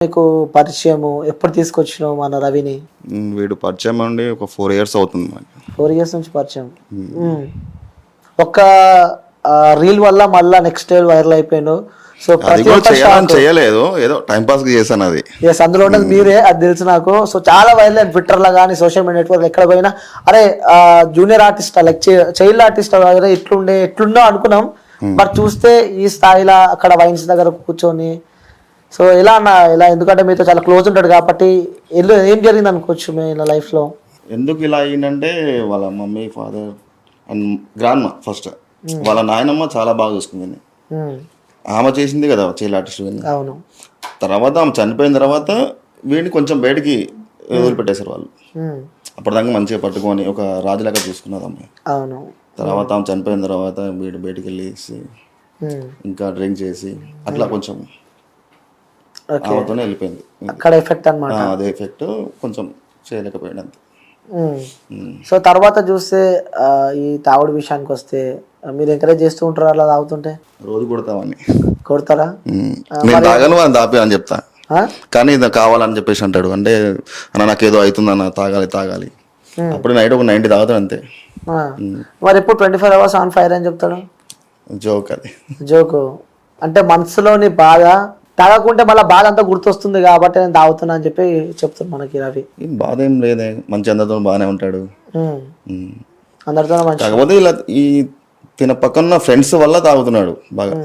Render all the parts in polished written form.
నీకు పరిచయము ఎప్పుడు తీసుకొచ్చినావు మన రవిని? వీడు పరిచయం అండి ఒక 4 years అవుతుంది మనకి. 4 years నుంచి పరిచయం. ఒక్క రీల్ వల్ల మళ్ళా నెక్స్ట్ డే వైరల్ అయిపోయాను. సో అది కూడా చేయాలని చేయలేదు, ఏదో టైం పాస్ కి చేశాను అది. ఎస్, అందులో ఉన్నది మీరే, అది తెలుసు నాకు. సో చాలా వైరల్ అయింది ట్విట్టర్ లో కానీ సోషల్ మీడియా నెట్వర్క్ ఎక్కడ పోయినా. అరే junior artist like child artist ఎట్లుండో అనుకున్నాం. బట్ చూస్తే ఈ స్థాయిలో అక్కడ వైన్స్ దగ్గర కూర్చొని, సో ఎలా అన్న ఇలా, ఎందుకంటే మీతో చాలా క్లోజ్ ఉంటాడు కాబట్టి ఏం జరిగింది అనుకోవచ్చు మీ లైఫ్ లో? ఎందుకు ఇలా అయ్యిందంటే వాళ్ళ మమ్మీ, ఫాదర్ అండ్ గ్రాండ్ మా ఫస్ట్ వాళ్ళ నాయనమ్మ చాలా బాగా చూసుకుంది. ఆమె చేసింది కదా చైల్డ్ ఆర్టిస్ట్. అవును. తర్వాత ఆమె చనిపోయిన తర్వాత వీడిని కొంచెం బయటికి వదిలిపెట్టేశారు వాళ్ళు. అప్పటిదాకా మంచిగా పట్టుకొని ఒక రాజులాగా చూసుకున్నది అమ్మాయి. అవును. తర్వాత ఆమె చనిపోయిన తర్వాత వీడు బయటికి వెళ్ళేసి ఇంకా డ్రింక్ చేసి అట్లా కొంచెం ఆమెతోనే వెళ్ళిపోయింది. అక్కడ ఎఫెక్ట్ అన్నమాట. అదే ఎఫెక్ట్, కొంచెం చేయలేకపోయాడు అంతే. సో తర్వాత చూస్తే ఈ తాగుడు విషయానికి వస్తే మీరు ఎంకరేజ్ చేస్తూ ఉంటారు అలా తాగుతుంటే? రోజు కొడతామని. కొడతారా? నేను తాగను అని దాపి అని చెప్తా, కానీ ఇది కావాలని చెప్పేసి అంటాడు. అంటే అన్న నాకు ఏదో అవుతుంది అన్న, తాగాలి. అప్పుడు నైట్ ఒక 90 తాగుతాడు అంతే. మరి ఎప్పుడు 24 hours ఆన్ ఫైర్ అని చెప్తాడు? జోక్ అది. జోకు అంటే మనసులోని బాధ, తాగకుంటే మళ్ళీ బాధ అంతా గుర్తొస్తుంది కాబట్టి నేను తాగుతున్నా అని చెప్పి చెప్తాను మనకి రవి. బాధ ఏం లేదే, మంచి అందరితో బాగానే ఉంటాడు, అందరితో మంచి. కాకపోతే ఇలా ఈ తిన పక్కన ఫ్రెండ్స్ వల్ల తాగుతున్నాడు బాగా.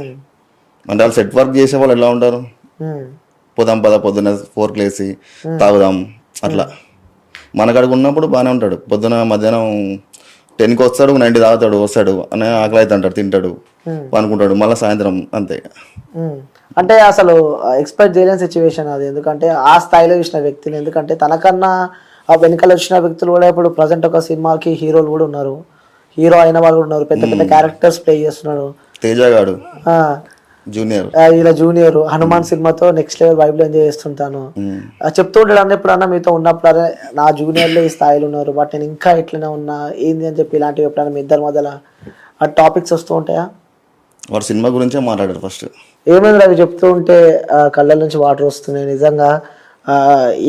అంటే వాళ్ళు సెట్ వర్క్ చేసే వాళ్ళు ఎలా ఉంటారు, పొద్దున్న 4 లేసి తాగుదాం అట్లా. మనకాడికి ఉన్నప్పుడు బాగానే ఉంటాడు. పొద్దున మధ్యాహ్నం 10కి వస్తాడు, 90 తాగుతాడు, వస్తాడు అని ఆకలి అయితే అంటాడు, తింటాడు, పనుకుంటాడు, మళ్ళీ సాయంత్రం అంతే. అంటే అసలు ఎక్స్పెక్ట్ చేయలేని సిచ్యువేషన్ అది. ఎందుకంటే ఆ స్థాయిలో చూసిన వ్యక్తిని, ఎందుకంటే తనకన్నా ఆ వెనకాల వచ్చిన వ్యక్తులు కూడా ఇప్పుడు ప్రజెంట్ ఒక సినిమాకి హీరోలు కూడా ఉన్నారు, హీరో అయిన వాళ్ళు కూడా ఉన్నారు, పెద్ద పెద్ద క్యారెక్టర్స్ ప్లే చేస్తున్నాడు. తేజగాడు జూనియర్, ఇలా జూనియర్ హనుమాన్ సినిమాతో నెక్స్ట్ లెవెల్ వైబ్ లో ఎంజాయ్ చేస్తుంటాను. చెప్తూ ఉంటాడు అన్న ఎప్పుడన్నా మీతో ఉన్నప్పుడు, అరే నా జూనియర్లో ఈ స్థాయిలో ఉన్నారు బట్ నేను ఇంకా ఇట్లనే ఉన్నా ఏంది అని చెప్పి, ఇలాంటివి ఎప్పుడన్నా మీ ఇద్దరి మధ్యలో ఆ టాపిక్స్ వస్తూ ఉంటాయా? వాడు సినిమా గురించే మాట్లాడారు ఫస్ట్. ఏమైంది అవి చెప్తూ ఉంటే కళ్ళ నుంచి వాటర్ వస్తున్నాయి. నిజంగా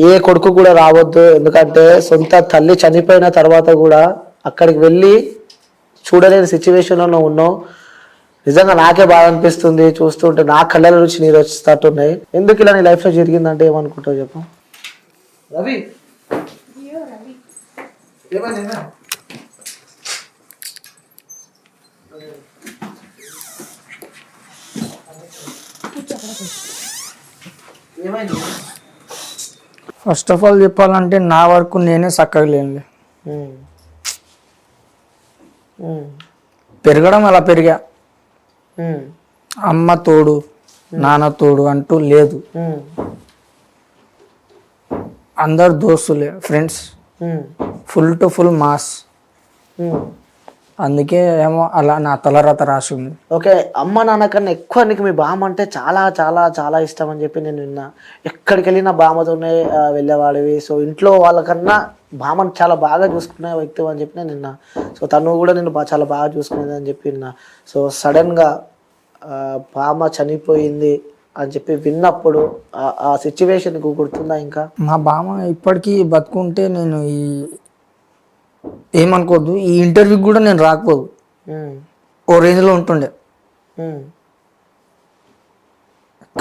ఏ కొడుకు కూడా రావద్దు, ఎందుకంటే సొంత తల్లి చనిపోయిన తర్వాత కూడా అక్కడికి వెళ్ళి చూడలేని సిచ్యువేషన్లో ఉన్నావు. నిజంగా నాకే బాధ అనిపిస్తుంది చూస్తుంటే, నా కళ్ళ నుంచి నీరు వచ్చేటట్టున్నాయి. ఎందుకు ఇలా నీ లైఫ్లో జరిగిందంటే ఏమనుకుంటావు చెప్పు రవి? ఫస్ట్ ఆఫ్ ఆల్ చెప్పాలంటే నా వరకు నేనే చక్కగా లేనులే. పెరగడం అలా పెరిగా, అమ్మ తోడు నాన్న తోడు అంటూ లేదు. అందరు దోస్తులే, friends, full to full mass. అందుకే ఏమో అలా నా తలరాత రాసి ఉంది. ఓకే, అమ్మ నాన్న కన్నా ఎక్కువ నీకు మీ బామ్మ అంటే చాలా చాలా చాలా ఇష్టం అని చెప్పి నేను విన్నా. ఎక్కడికి వెళ్ళినా బామ్మతోనే వెళ్ళేవాడివి. సో ఇంట్లో వాళ్ళకన్నా బామ్మని చాలా బాగా చూసుకునే వ్యక్తి అని చెప్పి నేను విన్నా. సో తను కూడా నేను చాలా బాగా చూసుకునేది అని చెప్పి విన్నా. సో సడన్గా బామ్మ చనిపోయింది అని చెప్పి విన్నప్పుడు ఆ సిచ్యువేషన్ నీకు గుర్తుందా? ఇంకా మా బామ్మ ఇప్పటికీ బతుకుంటే నేను ఏమనుకోవద్దు, ఈ ఇంటర్వ్యూకి కూడా నేను రాకపోదు, ఓ రేంజ్లో ఉంటుండే.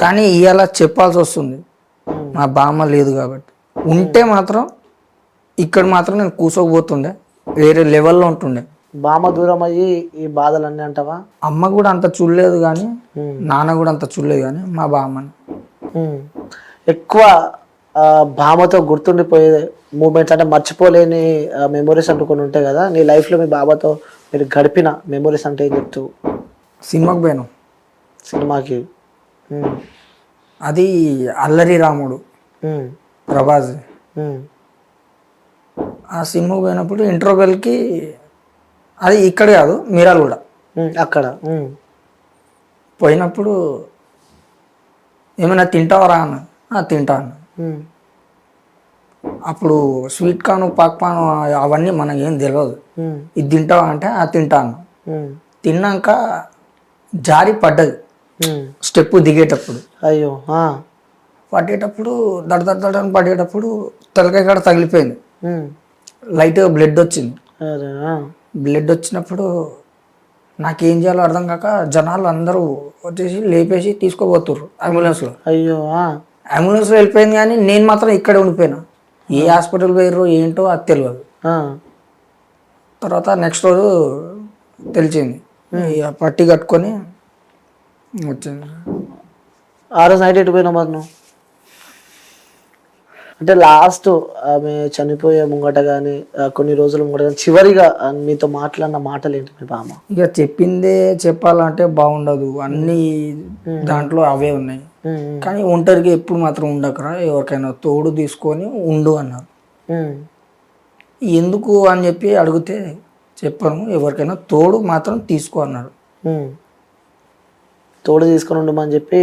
కానీ ఇవాళ చెప్పాల్సి వస్తుంది, మా బామ్మ లేదు కాబట్టి. ఉంటే మాత్రం ఇక్కడ మాత్రం నేను కూసోకపోతుండే, వేరే లెవెల్లో ఉంటుండే. బామ్మ దూరం అయ్యి ఈ బాధలన్నీ అంటావా? అమ్మ కూడా అంత చూడలేదు కానీ, నాన్న కూడా అంత చూడలేదు కానీ మా బామ్మని ఎక్కువ బామ్మతో గుర్తుండిపోయే మూమెంట్స్ అంటే మర్చిపోలేని మెమొరీస్ అంటూ కొన్ని ఉంటాయి కదా నీ లైఫ్లో. మీ బాబాతో మీరు గడిపిన మెమొరీస్ అంటే ఏం చెప్తూ? సినిమాకి పోయాను. సినిమాకి? అది అల్లరి రాముడు, ప్రభాస్. ఆ సినిమాకి పోయినప్పుడు ఇంటర్వెల్కి, అది ఇక్కడ కాదు మీరాలు కూడా, అక్కడ పోయినప్పుడు ఏమైనా తింటావరా అన్న, తింటా అన్న. అప్పుడు స్వీట్ కార్న్, పాక్పాన్ అవన్నీ మనకి ఏం తెలియదు. ఇది తింటావా అంటే తింటాను. తిన్నాక జారి పడ్డది స్టెప్ దిగేటప్పుడు. అయ్యో! పట్టేటప్పుడు దడ అని పట్టేటప్పుడు తలకాయ కాడ తగిలిపోయింది, ఉమ్. లైట్గా బ్లడ్ వచ్చింది. అరే బ్లడ్ వచ్చినప్పుడు నాకేం చేయాలో అర్థం కాక జనాలు అందరూ వచ్చేసి లేపేసి తీసుకోబోతుర్రు అంబులెన్స్లో. అయ్యో అంబులెన్స్లో వెళ్ళిపోయింది కానీ నేను మాత్రం ఇక్కడే ఉండిపోయినా. ఏ హాస్పిటల్ పోయారో ఏంటో అది తెలియదు. తర్వాత నెక్స్ట్ రోజు తెలిసింది, ఇక పట్టి కట్టుకొని వచ్చింది. ఆ రోజు నైట్ ఎటు పోయినావు మరి నువ్వు? అంటే లాస్ట్ ఆమె చనిపోయే ముంగట కానీ కొన్ని రోజుల ముంగట కానీ చివరిగా మీతో మాట్లాడిన మాటలు ఏంటి మీ బామ్మ? ఇక చెప్పిందే చెప్పాలంటే బాగుండదు, అన్ని దాంట్లో అవే ఉన్నాయి. కానీ ఒంటరిగా ఎప్పుడు మాత్రం ఉండకరా, ఎవరికైనా తోడు తీసుకొని ఉండు అన్నారు. ఎందుకు అని చెప్పి అడిగితే చెప్పాను, ఎవరికైనా తోడు మాత్రం తీసుకో అన్నారు. తోడు తీసుకొని ఉండమని చెప్పి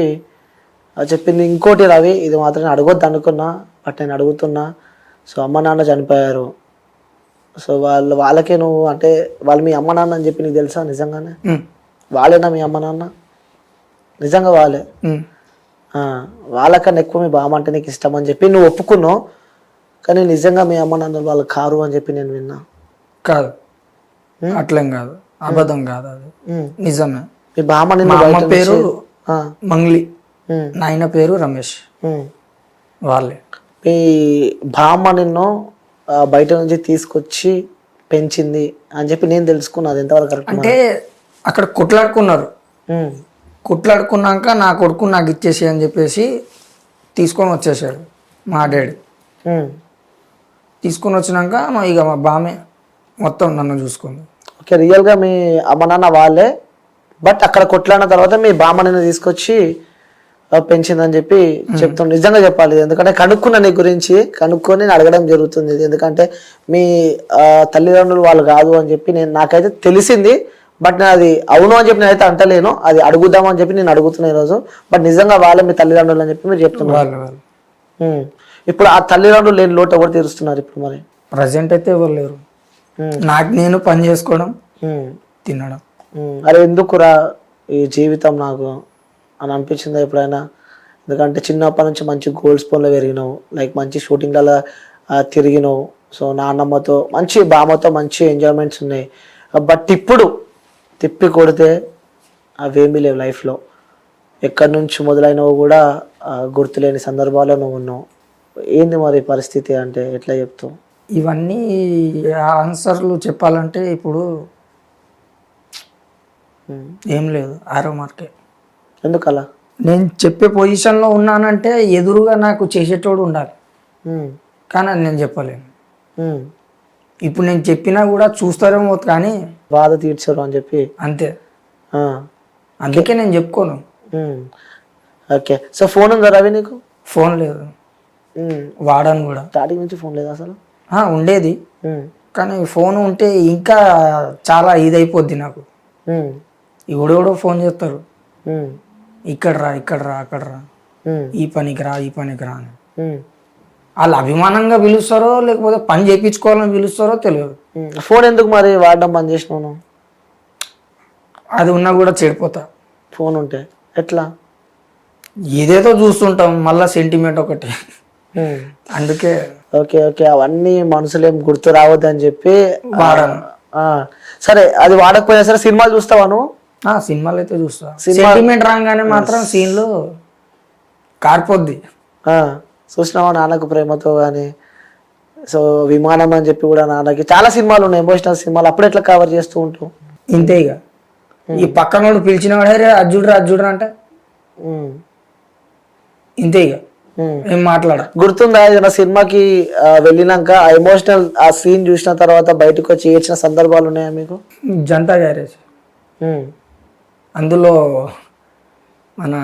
చెప్పింది. ఇంకోటి రవి, ఇది మాత్రం నేను అడగొద్దు అనుకున్నా, బట్ నేను అడుగుతున్నా. సో అమ్మ నాన్న చనిపోయారు, సో వాళ్ళకే నువ్వు అంటే వాళ్ళు మీ అమ్మ నాన్న అని చెప్పి నీకు తెలుసా? నిజంగానే వాళ్ళేనా మీ అమ్మ నాన్న? నిజంగా వాళ్ళే. వాళ్ళకన్నా ఎక్కువ మీ బామ్మ అంటే నీకు ఇష్టం అని చెప్పి నువ్వు ఒప్పుకున్నావు, కానీ నిజంగా మీ అమ్మ నాన్న వాళ్ళు కారు అని చెప్పి నేను విన్నా. కాదు, అట్లేం కాదు, అబద్ధం కాదు, అది నిజమే. మీ బామ్మ మా అమ్మ పేరు మంగ్లీ, నాయన పేరు రమేష్, వాళ్ళే. మీ బామ్మ నిన్ను బయట నుంచి తీసుకొచ్చి పెంచింది అని చెప్పి నేను తెలుసుకున్నా. అది ఎంతవరకు కరెక్ట్? అంటే అక్కడ కొట్లాడుకున్నారు, కొట్లాడుకున్నాక నా కొడుకు నాకు ఇచ్చేసి అని చెప్పేసి తీసుకొని వచ్చేసాడు మా డాడీ. తీసుకొని వచ్చినాక ఇక మా బామే మొత్తం నన్ను చూసుకుంది. ఓకే, రియల్గా మీ అమ్మ నాన్న వాళ్ళే, బట్ అక్కడ కొట్లాడిన తర్వాత మీ బామ్మ నిన్ను తీసుకొచ్చి పెంచిందని చెప్పి చెప్తుండే. నిజంగా చెప్పాలి, ఎందుకంటే కనుక్కున్నా నీ గురించి, కనుక్కొని నేను అడగడం జరుగుతుంది. ఎందుకంటే మీ తల్లిదండ్రులు వాళ్ళు కాదు అని చెప్పి నాకైతే తెలిసింది, బట్ నేను అది అవును అని చెప్పి నేనైతే అంటలేను, అది అడుగుదామని చెప్పి నేను అడుగుతున్నా ఈరోజు. బట్ నిజంగా వాళ్ళే మీ తల్లిదండ్రులు అని చెప్పి మీరు చెప్తున్నారు. ఇప్పుడు ఆ తల్లిదండ్రులు లేని లోటు ఎవరు తీరుస్తున్నారు ఇప్పుడు మరి? ప్రజెంట్ అయితే ఎవరు లేరు, నాకు నేను పని చేసుకోవడం, తినడం. అరే ఎందుకురా ఈ జీవితం నాకు అని అనిపించిందా ఎప్పుడైనా? ఎందుకంటే చిన్నప్పటి నుంచి మంచి గోల్డ్ స్పూన్లో పెరిగినావు, లైక్ మంచి షూటింగ్లలో తిరిగినావు, సో నాన్నమ్మతో మంచి బామ్మతో మంచి ఎంజాయ్మెంట్స్ ఉన్నాయి. బట్ ఇప్పుడు తిప్పి కొడితే అవేమీ లేవు లైఫ్లో. ఎక్కడి నుంచి మొదలైనవి కూడా గుర్తులేని సందర్భాల్లో నువ్వు ఉన్నావు. ఏంది మరి పరిస్థితి అంటే ఎట్లా చెప్తావు? ఇవన్నీ ఆన్సర్లు చెప్పాలంటే ఇప్పుడు ఏం లేదు, ఆరో మార్కే. ఎందుకలా? నేను చెప్పే పొజిషన్లో ఉన్నానంటే ఎదురుగా నాకు చేసేటోడు ఉండాలి, కానీ అది నేను చెప్పలేను. ఇప్పుడు నేను చెప్పినా కూడా చూస్తారేమో కానీ బాధ తీర్చారు అని చెప్పి అంతే. అందుకే నేను చెప్పుకోను. ఓకే, సో ఫోన్ ఉందా రవి నీకు? ఫోన్ లేదు, వాడాను కూడా. స్టార్టింగ్ నుంచి ఫోన్ లేదు అసలు? ఉండేది, కానీ ఫోన్ ఉంటే ఇంకా చాలా ఇదైపోద్ది నాకు. ఎవడెవడో ఫోన్ చేస్తారు, ఇక్కడ రా ఇక్కడ రా అక్కడ రా, ఈ పనికి రా ఈ పనికి రా అని. వాళ్ళు అభిమానంగా పిలుస్తారో లేకపోతే పని చేయించుకోవాలని పిలుస్తారో తెలియదు. ఫోన్ ఎందుకు మరి వాడడం బంద్ చేసినావు? అది ఉన్నా కూడా చెడిపోతా. ఫోన్ ఉంటే ఎట్లా? ఏదేదో చూస్తుంటాం, మళ్ళా సెంటిమెంట్ ఒకటి, అందుకే. ఓకే ఓకే, అవన్నీ మనసులో ఏం గుర్తు రావద్దు అని చెప్పి వాడాను. సరే, అది వాడకపోయినా సరే సినిమాలు చూస్తావా నువ్వు? సినిమాలు అయితే చూస్తా. సెంటిమెంట్ రాగానే మాత్రం సీన్లు కారిపోద్ది. చూసినావా నాన్నకు ప్రేమతో కానీ, సో విమానం అని చెప్పి కూడా నాన్నకి చాలా సినిమాలు ఉన్నాయి, ఎమోషనల్ సినిమాలు. అప్పుడు ఎట్లా కవర్ చేస్తూ ఉంటావు? ఇంతే ఇక. ఈ పక్కన వాడు పిలిచిన వాడే అజ్జుడ్రా అంటే ఇంతే ఇక, ఏం మాట్లాడ. గుర్తుందా ఏదైనా సినిమాకి వెళ్ళినాక ఆ ఎమోషనల్ ఆ సీన్ చూసిన తర్వాత బయటకు వచ్చి ఏడ్చిన సందర్భాలు ఉన్నాయా మీకు? జనతా గ్యారేజ్, అందులో మన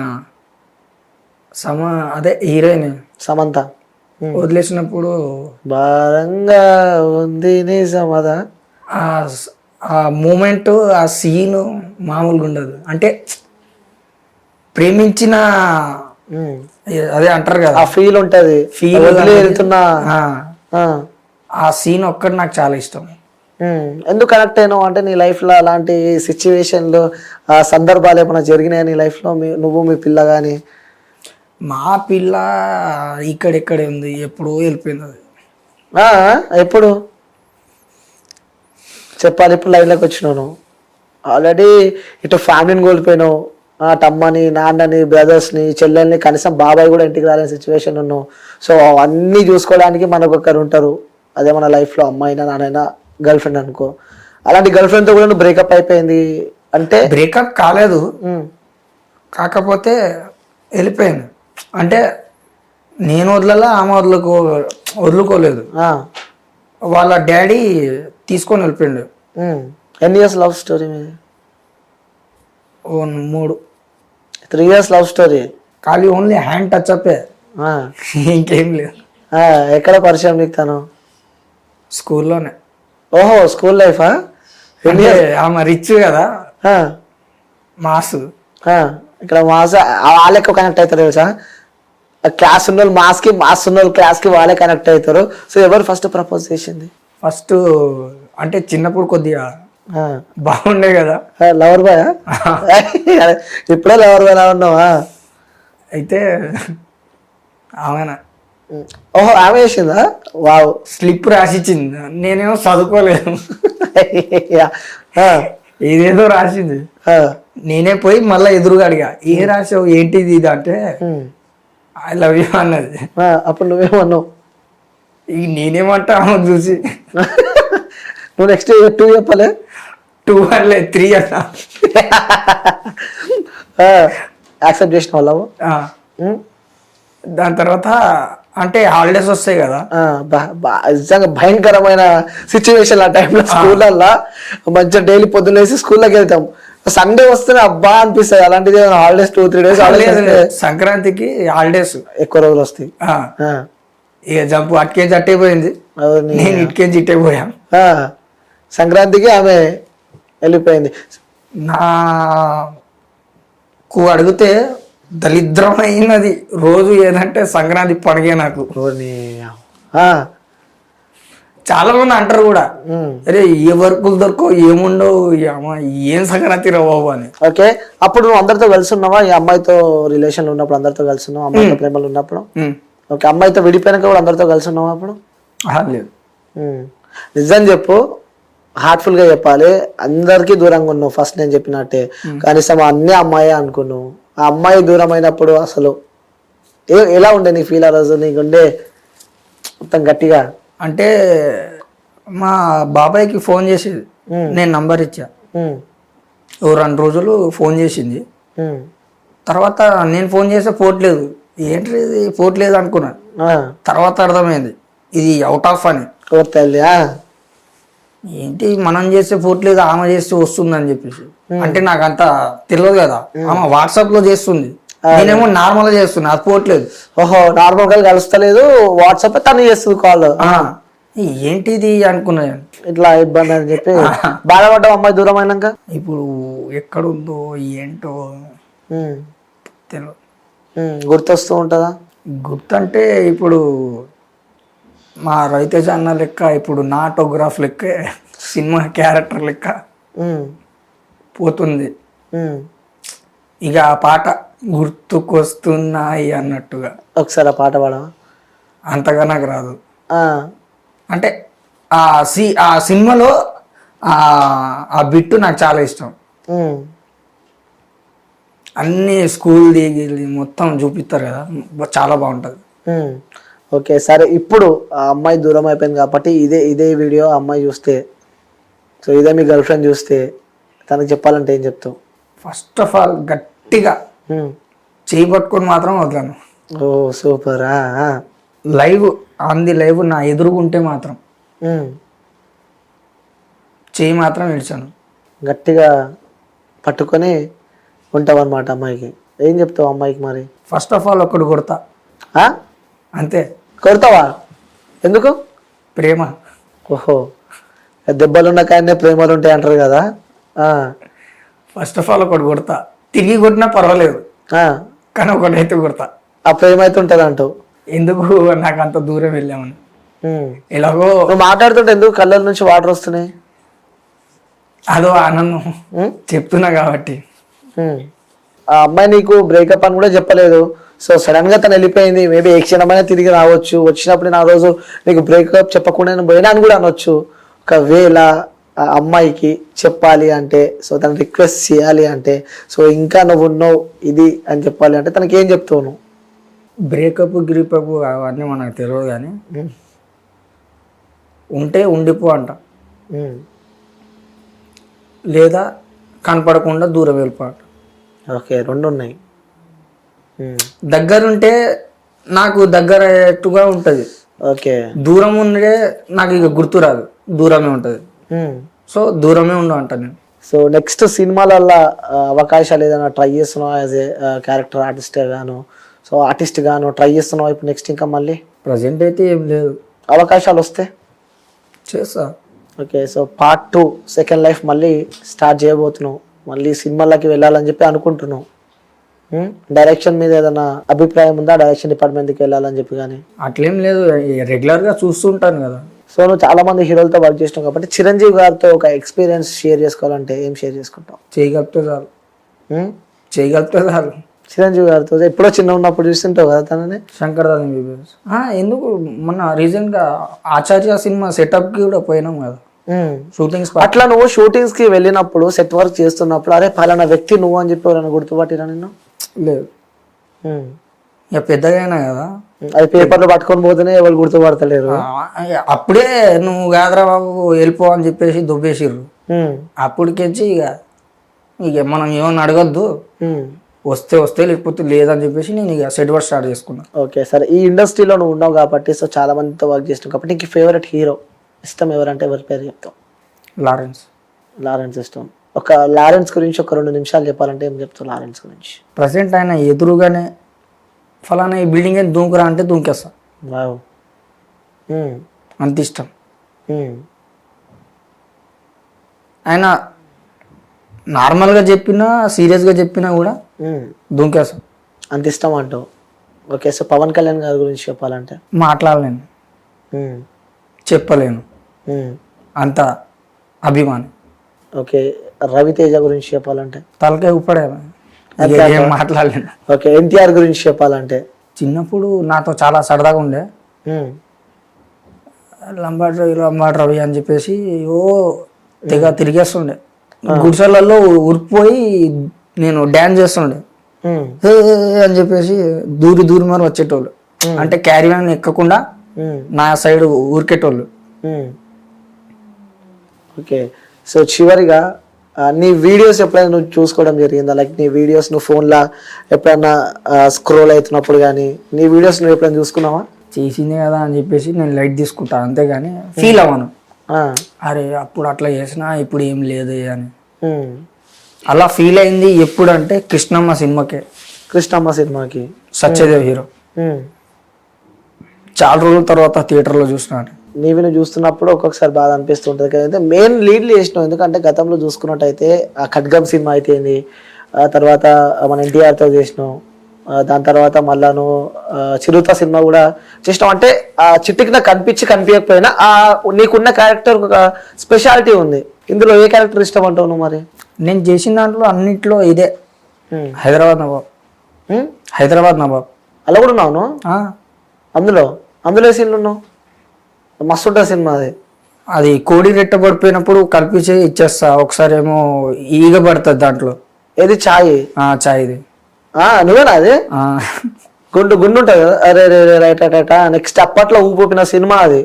అదే హీరోయిన్ సమంత వదిలేసినప్పుడు భారంగా ఉంది నిజమదా, ఆ మూమెంట్, ఆ సీన్ మామూలుగా ఉండదు. అంటే ప్రేమించిన అదే అంటారు కదా, ఆ ఫీల్ ఉంటది, ఫీల్ వెళ్తున్నా. ఆ సీన్ ఒక్కటి నాకు చాలా ఇష్టం. ఎందుకు కనెక్ట్ అయినావు అంటే నీ లైఫ్ లో అలాంటి సిచ్యువేషన్లు సందర్భాలు ఏమైనా జరిగినాయా నీ లైఫ్ లో? నువ్వు మీ పిల్ల గానీ? మా పిల్ల ఇక్కడెక్కడే ఉంది, ఎప్పుడో వెళ్ళిపోయింది అది. ఎప్పుడు చెప్పాలి? ఇప్పుడు లైన్లోకి వచ్చినాను ఆల్రెడీ. ఇటు ఫ్యామిలీని కోల్పోయినావు, తమ్మని, నాన్నని, బ్రదర్స్ని, చెల్లెల్ని, కనీసం బాబాయ్ కూడా ఇంటికి రాలేని సిచ్యువేషన్ ఉన్నావు. సో అవన్నీ చూసుకోవడానికి మనకు ఒకరు ఉంటారు. అదే మన లైఫ్లో అమ్మాయినా నాన్నైనా గర్ల్ ఫ్రెండ్ అనుకో. అలాంటి గర్ల్ ఫ్రెండ్తో కూడా నువ్వు బ్రేకప్ అయిపోయింది అంటే? బ్రేకప్ కాలేదు, కాకపోతే వెళ్ళిపోయింది. అంటే నేను వదలలా, ఆమె వదులుకోలేదు. వాళ్ళ డాడీ తీసుకొని వెళ్ళిపోయిండు. ఎన్ని ఇయర్స్ లవ్ స్టోరీ మీది? 3. 3 years లవ్ స్టోరీ. ఖాళీ ఓన్లీ హ్యాండ్ టచ్ అప్, ఇంకేం లేదు. ఎక్కడ పరిచయం నీకు తను? స్కూల్లోనే. ఓహో, స్కూల్ లైఫా? ఆమె రిచ్ కదా, మాస్. ఇక్కడ మాస్ వాళ్ళకి కనెక్ట్ అవుతారు తెలుసా? క్లాస్ ఉన్న వాళ్ళు మాస్కి, మాస్ ఉన్న వాళ్ళు క్లాస్కి వాళ్ళే కనెక్ట్ అవుతారు. సో ఎవరు ఫస్ట్ ప్రపోజ్ చేసింది? ఫస్ట్ అంటే చిన్నప్పుడు కొద్దిగా బాగుండే కదా. Lover boy? ఇప్పుడే లవర్ బాయ్ ఉన్నావా? అయితే ఆమెనా? ఓహో, ఆమె వేసిందా? వావ్. స్లిప్ రాసిచ్చింది, నేనేమో చదువుకోలేదు. ఏదేదో రాసింది. నేనే పోయి మళ్ళీ ఎదురుగా అడిగా, ఏం రాసావు, ఏంటిది ఇది అంటే ఐ లవ్ యూ అన్నది. అప్పుడు నువ్వేమన్నావు? ఇక నేనేమంటా ఆమె చూసి. నువ్వు నెక్స్ట్ 2 చెప్పలే? 2 అనలే, 3 అన్నా. యాక్సెప్ట్ చేసిన వాళ్ళవు. దాని తర్వాత అంటే హాలిడేస్ వస్తాయి కదా, నిజంగా భయంకరమైన సిచ్యువేషన్ ఆ టైంలో. స్కూళ్ళల్లో మంచిగా డైలీ పొద్దున్నేసి స్కూల్లోకి వెళ్తాం, సండే వస్తేనే అబ్బా అనిపిస్తుంది. అలాంటిది హాలిడేస్ 2-3 days సంక్రాంతికి హాలిడేస్ ఎక్కువ రోజులు వస్తాయి. ఇక జంపు అట్కేజీ అట్టే పోయింది, నేను ఇటుకేజీ ఇట్టే పోయా. సంక్రాంతికి ఆమె వెళ్ళిపోయింది. నాకు అడిగితే దరిద్రమైనది రోజు ఏదంటే సంక్రాంతి పండుగే నాకు. చాలా మంది అంటారు కూడా, అరే ఏ వర్కులు దొరకవు, ఏముండవు, ఏం సంక్రాంతి రా బాబు అని. ఓకే, అప్పుడు నువ్వు అందరితో కలిసి ఉన్నావా? ఈ అమ్మాయితో రిలేషన్లు ఉన్నప్పుడు అందరితో కలిసి ఉన్నావు? అమ్మాయితో ప్రేమలు ఉన్నప్పుడు? ఓకే, అమ్మాయితో విడిపోయినాక కూడా అందరితో కలిసి ఉన్నావా అప్పుడు? లేదు. నిజం చెప్పు, హార్ట్ఫుల్ గా చెప్పాలి. అందరికీ దూరంగా ఉన్నావు ఫస్ట్, నేను చెప్పినట్టే. కనీసం అన్నీ అమ్మాయి అనుకున్నావు. ఆ అమ్మాయి దూరం అయినప్పుడు అసలు ఎలా ఉండే నీ ఫీల్? ఆ రోజు నీకుండే మొత్తం గట్టిగా అంటే మా బాబాయ్కి ఫోన్ చేసేది, నేను నంబర్ ఇచ్చా. 2 రోజులు ఫోన్ చేసింది. తర్వాత నేను ఫోన్ చేస్తే పోట్లేదు, ఏంటి పోట్లేదు అనుకున్నా. తర్వాత అర్థమైంది ఇది అవుట్ ఆఫ్ అని. ఏంటి మనం చేస్తే పోట్లేదు, ఆమె చేస్తే వస్తుంది అని చెప్పేసి. అంటే నాకు అంత తెలియదు కదా, ఆమె వాట్సాప్ లో చేస్తుంది, నేనేమో నార్మల్ గా చేస్తున్నా, అది పోట్లేదు. ఓహో, నార్మల్ గా కలుస్తలేదు, వాట్సాప్ తను చేస్తుంది కాల్. ఏంటిది అనుకున్నా, ఇట్లా ఇబ్బంది అని చెప్పి బాధపడ్డావు అమ్మాయి దూరం అయినాక. ఇప్పుడు ఎక్కడుందో ఏంటో తెలియదు. గుర్తొస్తూ ఉంటుందా? గుర్తంటే ఇప్పుడు మా రవితేజ అన్న లెక్క, ఇప్పుడు నా ఆటోగ్రాఫ్ లెక్క, సినిమా క్యారెక్టర్ లెక్క పోతుంది. ఇక ఆ పాట గుర్తుకొస్తున్నాయి అన్నట్టుగా. ఒకసారి ఆ పాట పాడవా? అంతగా నాకు రాదు. అంటే ఆ సినిమాలో ఆ బిట్టు నాకు చాలా ఇష్టం. అన్ని స్కూల్ దిగి మొత్తం చూపిస్తారు కదా, చాలా బాగుంటుంది. ఓకే, సరే. ఇప్పుడు ఆ అమ్మాయి దూరం అయిపోయింది కాబట్టి ఇదే వీడియో ఆ అమ్మాయి చూస్తే, సో ఇదే మీ గర్ల్ ఫ్రెండ్ చూస్తే తనకు చెప్పాలంటే ఏం చెప్తావు? ఫస్ట్ ఆఫ్ ఆల్ గట్టిగా చేయి పట్టుకొని మాత్రం వదలను. ఓ సూపర్. లైవ్ లైవ్ నా ఎదురుగుంటే మాత్రం చేయి మాత్రం విడిచాను. గట్టిగా పట్టుకొని ఉంటావు అనమాట అమ్మాయికి. ఏం చెప్తావు అమ్మాయికి మరి? ఫస్ట్ ఆఫ్ ఆల్ ఒకటి కొడతా, అంతే. కొడతావా? ఎందుకు? ప్రేమ. ఓహో, దెబ్బలున్న కానీ ప్రేమలు ఉంటాయి అంటారు కదా. ఫస్ట్ ఆఫ్ ఆల్ ఒకటి కొడతా, తిరిగి కొట్టినా పర్వాలేదు, కానీ ఒకటైతే కొడతా. ఆ ప్రేమ అయితే ఉంటుంది అంటావు. ఎందుకు నాకు అంత దూరం వెళ్ళామని. ఎలాగో నువ్వు మాట్లాడుతుంటే ఎందుకు కళ్ళ నుంచి వాటర్ వస్తున్నాయి? అదో ఆనందం చెప్తున్నా కాబట్టి. ఆ అమ్మాయి నీకు బ్రేకప్ అని కూడా చెప్పలేదు. సో సడన్ గా తను వెళ్ళిపోయింది, మేబీ ఏ క్షణమైనా తిరిగి రావచ్చు, వచ్చినప్పుడు నా రోజు నీకు బ్రేకప్ చెప్పకుండా నేను పోయినా అని కూడా అనొచ్చు. ఒకవేళ ఆ అమ్మాయికి చెప్పాలి అంటే, సో తను రిక్వెస్ట్ చేయాలి అంటే, సో ఇంకా నువ్వు ఉన్నావు ఇది అని చెప్పాలి అంటే తనకి ఏం చెప్తావు నువ్వు? బ్రేకప్ గ్రీపప్ అవన్నీ మనకు తెలియదు, కానీ ఉంటే ఉండిపో అంట, లేదా కనపడకుండా దూరం వెళ్ళిపో అంట. ఓకే, రెండు ఉన్నాయి. దగ్గరుంటే నాకు దగ్గరట్టుగా ఉంటుంది, ఓకే. దూరం ఉండే నాకు ఇక గుర్తురాదు, దూరమే ఉంటుంది. సో దూరమే ఉండు అంట నేను. సో నెక్స్ట్ సినిమాలల్లో అవకాశాలు ఏదైనా ట్రై చేస్తున్నావు యాజ్ ఏ క్యారెక్టర్ ఆర్టిస్ట్ గాను, సో ఆర్టిస్ట్ గాను ట్రై చేస్తున్నావు ఇప్పుడు నెక్స్ట్ ఇంకా మళ్ళీ? ప్రజెంట్ అయితే ఏం లేదు. అవకాశాలు వస్తే చేస్తా. Okay, so part 2 second life మళ్ళీ స్టార్ట్ చేయబోతున్నావు, మళ్ళీ సినిమాలకి వెళ్ళాలని చెప్పి అనుకుంటున్నావు. డైరెక్షన్ మీద ఏదైనా అభిప్రాయం ఉందా, డైరెక్షన్ డిపార్ట్మెంట్కి వెళ్ళాలని చెప్పి? కానీ అట్లేం లేదు, రెగ్యులర్గా చూస్తుంటాను కదా. సో నువ్వు చాలా మంది హీరోలతో వర్క్ చేసినావు కాబట్టి చిరంజీవి గారితో ఒక ఎక్స్పీరియన్స్ షేర్ చేసుకోవాలంటే ఏం షేర్ చేసుకుంటావు? చేయగలిపితే చాలు, చేయగలిపితే చాలు. చిరంజీవి గారితో ఎప్పుడో చిన్న ఉన్నప్పుడు చూస్తుంటావు కదా తనని. శంకర్దాస్ ఎంబీబీఎస్ ఎందుకు మొన్న రీసెంట్గా ఆచార్య సినిమా సెటప్కి కూడా పోయినాం కదా షూటింగ్ స్పాట్. అట్లా నువ్వు షూటింగ్స్ కి వెళ్ళినప్పుడు సెట్ వర్క్ చేస్తున్నప్పుడు అరే పలానా వ్యక్తి నువ్వు అని చెప్పి ఎవరైనా గుర్తుపట్టిరా నిన్ను? లేదు, ఇక పెద్దగా అయినా కదా, అది పేపర్లు పట్టుకొని పోతేనే ఎవరు గుర్తుపడతలేరు. అప్పుడే నువ్వు కాదరా బాబు వెళ్ళిపో అని చెప్పేసి దుబ్బేసిర్రు. అప్పటికెచ్చి ఇక ఇక మనం ఏమన్నా అడగద్దు, వస్తే వస్తే లేకపోతే లేదని చెప్పేసి నేను ఇక సెట్ వర్క్ స్టార్ట్ చేసుకున్నా. ఓకే సరే, ఈ ఇండస్ట్రీలో నువ్వు ఉన్నావు కాబట్టి, సో చాలా మందితో వర్క్ చేసినావు కాబట్టి నీకు ఫేవరెట్ హీరో ఇష్టం ఎవరంటే ఎవరి పేరు చెప్తావు? లారెన్స్. లారెన్స్ ఇష్టం. ఒక లారెన్స్ గురించి ఒక 2 నిమిషాలు చెప్పాలంటే ఏం చెప్తావు లారెన్స్ గురించి? ప్రజెంట్ ఆయన ఎదురుగానే ఫలానా ఈ బిల్డింగ్ అని దూకురా అంటే దూకేస్తా. వావ్, అంత ఇష్టం. ఆయన నార్మల్గా చెప్పినా సీరియస్గా చెప్పినా కూడా దూకేస్తా, అంత ఇష్టం అంటావు. ఓకే, సో పవన్ కళ్యాణ్ గారి గురించి చెప్పాలంటే? మాట్లాడలేను, చెప్పలేను, అంత అభిమానం. ఓకే, రవితేజ గురించి చెప్పాలంటే? తలకాయ ఉప్పడే, ఏం మాట్లాడలేను. ఓకే, ఎన్టీఆర్ గురించి చెప్పాలంటే? చిన్నప్పుడు నాతో చాలా సరదాగా ఉండే, లంబాడ్ రవి అని చెప్పేసి ఓ తెగ తిరిగేస్తుండే, గుడిసెలలో ఉరికిపోయి నేను డ్యాన్స్ చేస్తుండే అని చెప్పేసి దూరి మరి వచ్చేటోళ్ళు, అంటే క్యారీ వ్యాన్ ఎక్కకుండా నా సైడ్ ఊరికేటోళ్ళు. ఓకే, సో చివరిగా నీ వీడియోస్ ఎప్పుడైనా నువ్వు చూసుకోవడం జరిగిందా? లైక్ నీ వీడియోస్ నువ్వు ఫోన్లో ఎప్పుడైనా స్క్రోల్ అవుతున్నప్పుడు కానీ నీ వీడియోస్ నువ్వు ఎప్పుడైనా చూసుకున్నావా? చేసిందే కదా అని చెప్పేసి నేను లైట్ తీసుకుంటా, అంతేగాని ఫీల్ అవ్వను. అరే అప్పుడు అట్లా చేసినా ఇప్పుడు ఏం లేదు అని. అలా ఫీల్ అయింది ఎప్పుడు అంటే కృష్ణమ్మ సినిమాకే. కృష్ణమ్మ సినిమాకి సత్యదేవ్ హీరో. చాలా రోజుల తర్వాత థియేటర్లో చూసినాను. నీవి నువ్వు చూస్తున్నప్పుడు ఒక్కొక్కసారి బాధ అనిపిస్తుంటుంది కదా. మెయిన్ లీడ్లు చేసినావు, ఎందుకంటే గతంలో చూసుకున్నట్టయితే ఆ ఖడ్గం సినిమా అయితేంది, ఆ తర్వాత మన ఎన్టీఆర్తో చేసినావు, దాని తర్వాత మళ్ళా నువ్వు చిరుత సినిమా కూడా చేసినావు. అంటే ఆ చిట్టికి కనిపించకపోయినా ఆ నీకున్న క్యారెక్టర్ ఒక స్పెషాలిటీ ఉంది. ఇందులో ఏ క్యారెక్టర్ ఇష్టం అంటావు నువ్వు? మరి నేను చేసిన దాంట్లో అన్నిట్లో ఇదే హైదరాబాద్ నవాబ్. అలా కూడా ఉన్నావు అందులో ఏ సీన్లు ఉన్నావు? మస్తు ఉంటుంది సినిమా అది. అది కోడి రెట్ట పడిపోయినప్పుడు కల్పించి ఇచ్చేస్తా. ఒకసారి ఏమో ఈగ పడుతుంది దాంట్లో. ఏది? చాయ్ చాయ్ది. నువ్వేనా అది? గుండు ఉంటుంది కదా. అరే రే రైట్ రైట్. నెక్స్ట్ అప్పట్లో ఊపిన సినిమా అది,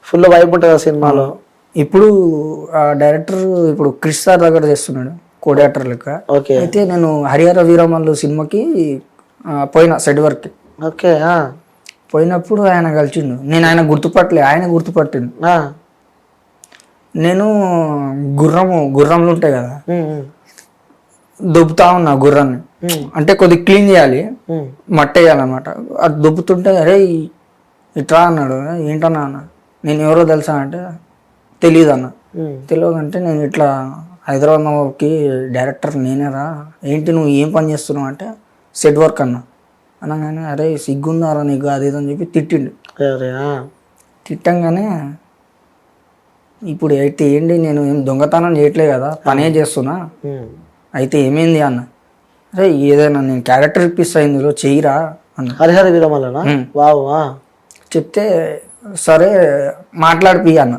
ఫుల్ వైబ్ ఉంటుంది ఆ సినిమాలో. ఇప్పుడు డైరెక్టర్ ఇప్పుడు క్రిష్ సార్ దగ్గర చేస్తున్నాడు కోడి యాక్టర్ లెక్క. ఓకే, అయితే నేను హరిహర వీరమల్లు సినిమాకి పోయినా సెట్ వర్క్. ఓకే, పోయినప్పుడు ఆయన కలిసిండు. నేను ఆయన గుర్తుపట్టలే, ఆయన గుర్తుపట్టిండు. నేను గుర్రంలు ఉంటాయి కదా, దొబ్బుతా ఉన్నా గుర్రాన్ని. అంటే కొద్దిగా క్లీన్ చేయాలి, మట్టి వేయాలన్నమాట. అది దొబ్బుతుంటే అరే ఇట్లా అన్నాడు. ఏంటన్నా అన్న, నేను ఎవరో తెలుసా అంటే తెలియదు అన్న. తెలియదంటే నేను ఇట్లా హైదరాబాద్ నవాబ్కి డైరెక్టర్ నేనేరా, ఏంటి నువ్వు ఏం పని చేస్తున్నావు అంటే సెట్ వర్క్ అన్నా. అనగానే అరే సిగ్గుందారా నీకు అది అని చెప్పి తిట్టిండు. తిట్టంగానే ఇప్పుడు అయితే ఏంటి, నేను ఏం దొంగతనం చేయట్లే కదా, పనే చేస్తున్నా, అయితే ఏమైంది అన్న. అరే ఏదైనా నేను క్యారెక్టర్ ఇప్పిస్తా ఇందులో చెయ్యిరా అన్న. హరిహర వీరమల్లనా? వావ్. చెప్తే సరే మాట్లాడిపి అన్న,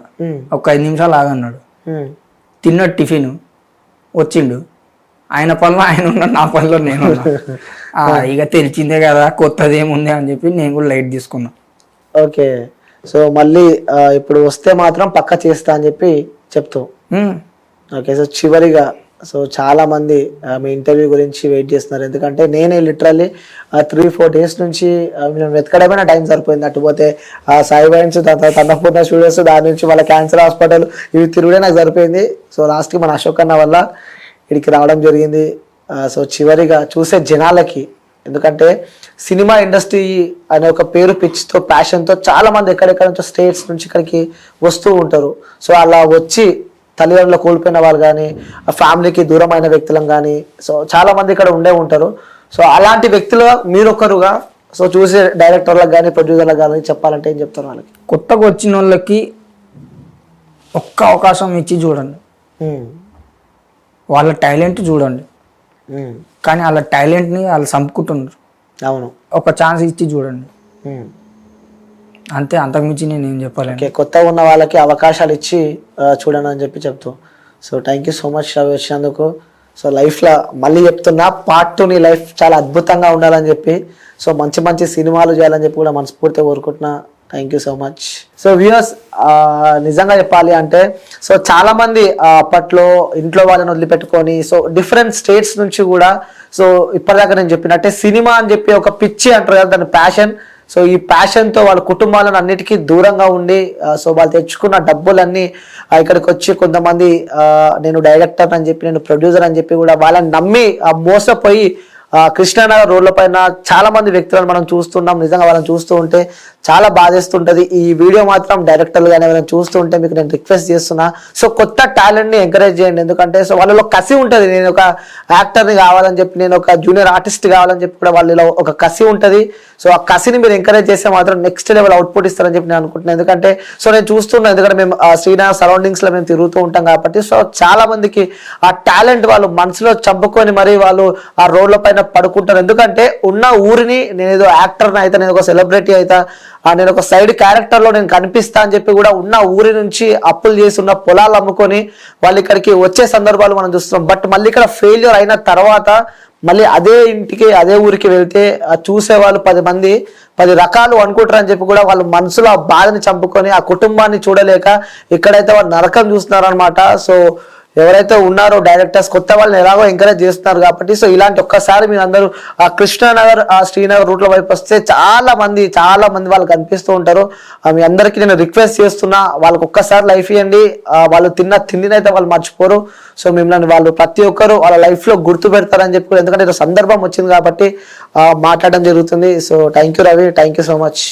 ఒక 5 నిమిషాలు ఆగన్నాడు. తిన్నాడు టిఫిన్, వచ్చిండు. ఆయన పనిలో ఆయన ఉన్నాడు, నా పనిలో నేను ఉన్నా. ఇక తెలిసిందే కదా, కొత్తది ఏముంది అని చెప్పి నేను కూడా లైట్ తీసుకున్నా. ఓకే. సో మళ్ళీ ఇప్పుడు వస్తే మాత్రం పక్క చేస్తా అని చెప్పి చెప్తావు. ఓకే. సో చివరిగా, సో చాలా మంది మీ ఇంటర్వ్యూ గురించి వెయిట్ చేస్తున్నారు. ఎందుకంటే నేనే లిటరల్లీ 3-4 డేస్ నుంచి నేను వెతకడమే టైం సరిపోయింది. అటుపోతే సాయి వైన్స్, అన్నపూర్ణ స్టూడియోస్, దాని నుంచి వాళ్ళ క్యాన్సర్ హాస్పిటల్, ఇవి తిరుగుడే నాకు సరిపోయింది. సో లాస్ట్కి మన అశోక్ అన్న వల్ల ఇక్కడికి రావడం జరిగింది. సో చివరిగా చూసే జనాలకి, ఎందుకంటే సినిమా ఇండస్ట్రీ అనే ఒక పేరు పిచ్చితో, ప్యాషన్తో చాలా మంది ఎక్కడెక్కడ నుంచో స్టేట్స్ నుంచి ఇక్కడికి వస్తూ ఉంటారు. సో అలా వచ్చి తల్లిదండ్రులు కోల్పోయిన వాళ్ళు కానీ, ఫ్యామిలీకి దూరమైన వ్యక్తులం కానీ, సో చాలా మంది ఇక్కడ ఉండే ఉంటారు. సో అలాంటి వ్యక్తులు మీరొకరుగా, సో చూసే డైరెక్టర్లకు కానీ ప్రొడ్యూసర్లకు కానీ చెప్పాలంటే ఏం చెప్తారు వాళ్ళకి? కొత్తగా వచ్చిన వాళ్ళకి ఒక్క అవకాశం ఇచ్చి చూడండి, వాళ్ళ టాలెంట్ చూడండి. కానీ వాళ్ళ టాలెంట్ని వాళ్ళు చంపుకుంటున్నారు. అవును. ఒక ఛాన్స్ ఇచ్చి చూడండి, అంతే, అంతకుమించి నేను ఏం చెప్పాలి. కొత్తగా ఉన్న వాళ్ళకి అవకాశాలు ఇచ్చి చూడండి అని చెప్పి చెప్తూ. So thank you so much Ravi వచ్చినందుకు. సో లైఫ్లో మళ్ళీ చెప్తున్నా, పార్ట్ 2 నీ లైఫ్ చాలా అద్భుతంగా ఉండాలని చెప్పి, సో మంచి మంచి సినిమాలు చేయాలని చెప్పి కూడా మనస్ఫూర్తిగా కోరుకుంటున్నా. Thank you so much. So viewers, నిజంగా చెప్పాలి అంటే, సో చాలా మంది అప్పట్లో ఇంట్లో వాళ్ళని వదిలిపెట్టుకొని, సో డిఫరెంట్ స్టేట్స్ నుంచి కూడా, సో ఇప్పటిదాకా నేను చెప్పినట్టే సినిమా అని చెప్పి ఒక పిచ్చి అంటారు కదా, దాని ప్యాషన్. సో ఈ ప్యాషన్తో వాళ్ళ కుటుంబాలను అన్నిటికీ దూరంగా ఉండి, సో వాళ్ళు తెచ్చుకున్న డబ్బులన్నీ ఇక్కడికి వచ్చి, కొంతమంది నేను డైరెక్టర్ అని చెప్పి, నేను ప్రొడ్యూసర్ అని చెప్పి కూడా వాళ్ళని నమ్మి మోసపోయి కృష్ణానగర్ రోడ్ల పైన చాలా మంది వ్యక్తులను మనం చూస్తున్నాం. నిజంగా వాళ్ళని చూస్తూ ఉంటే చాలా బాధేస్తుంటది. ఈ వీడియో మాత్రం డైరెక్టర్లు కానీ ఎవరైనా చూస్తూ ఉంటే మీకు నేను రిక్వెస్ట్ చేస్తున్నా, సో కొత్త టాలెంట్ని ఎంకరేజ్ చేయండి. ఎందుకంటే సో వాళ్ళలో కసి ఉంటుంది, నేను ఒక యాక్టర్ని కావాలని చెప్పి, నేను ఒక జూనియర్ ఆర్టిస్ట్ కావాలని చెప్పి కూడా వాళ్ళలో ఒక కసి ఉంటుంది. సో ఆ కసిని మీరు ఎంకరేజ్ చేస్తే మాత్రం నెక్స్ట్ లెవెల్ అవుట్పుట్ ఇస్తారని చెప్పి నేను అనుకుంటున్నాను. ఎందుకంటే సో నేను చూస్తున్నాను, ఎందుకంటే మేము శ్రీనగర్ సరౌండింగ్స్లో మేము తిరుగుతూ ఉంటాం కాబట్టి, సో చాలా మందికి ఆ టాలెంట్ వాళ్ళు మనసులో చంపుకొని మరి వాళ్ళు ఆ రోడ్ల పైన పడుకుంటారు. ఎందుకంటే ఉన్న ఊరిని, నేను ఏదో యాక్టర్ని అయితే, నేను ఒక సెలబ్రిటీ అయితే, నేను ఒక సైడ్ క్యారెక్టర్లో నేను కనిపిస్తా అని చెప్పి కూడా ఉన్న ఊరి నుంచి అప్పులు చేసి ఉన్న పొలాలు అమ్ముకొని వాళ్ళు ఇక్కడికి వచ్చే సందర్భాలు మనం చూస్తున్నాం. బట్ మళ్ళీ ఇక్కడ ఫెయిల్యూర్ అయిన తర్వాత మళ్ళీ అదే ఇంటికి, అదే ఊరికి వెళ్తే చూసే వాళ్ళు 10 మంది 10 రకాలు అనుకుంటారు అని చెప్పి కూడా వాళ్ళు మనసులో ఆ బాధని చంపుకొని ఆ కుటుంబాన్ని చూడలేక ఇక్కడైతే వాళ్ళు నరకం చూస్తున్నారు అనమాట. సో ఎవరైతే ఉన్నారో డైరెక్టర్స్ కొత్త వాళ్ళని ఎలాగో ఎంకరేజ్ చేస్తున్నారు కాబట్టి, సో ఇలాంటి ఒక్కసారి మీరు అందరూ ఆ కృష్ణానగర్, ఆ శ్రీనగర్ రూట్ల వైపు వస్తే చాలా మంది వాళ్ళకి కనిపిస్తూ ఉంటారు. మీ అందరికీ నేను రిక్వెస్ట్ చేస్తున్నా, వాళ్ళకి ఒక్కసారి లైఫ్ ఇవ్వండి. వాళ్ళు తిన్న తిండినైతే వాళ్ళు మర్చిపోరు. సో మిమ్మల్ని వాళ్ళు ప్రతి ఒక్కరు వాళ్ళ లైఫ్లో గుర్తు పెడతారని చెప్పి, ఎందుకంటే సందర్భం వచ్చింది కాబట్టి మాట్లాడడం జరుగుతుంది. So thank you Ravi, thank you so much.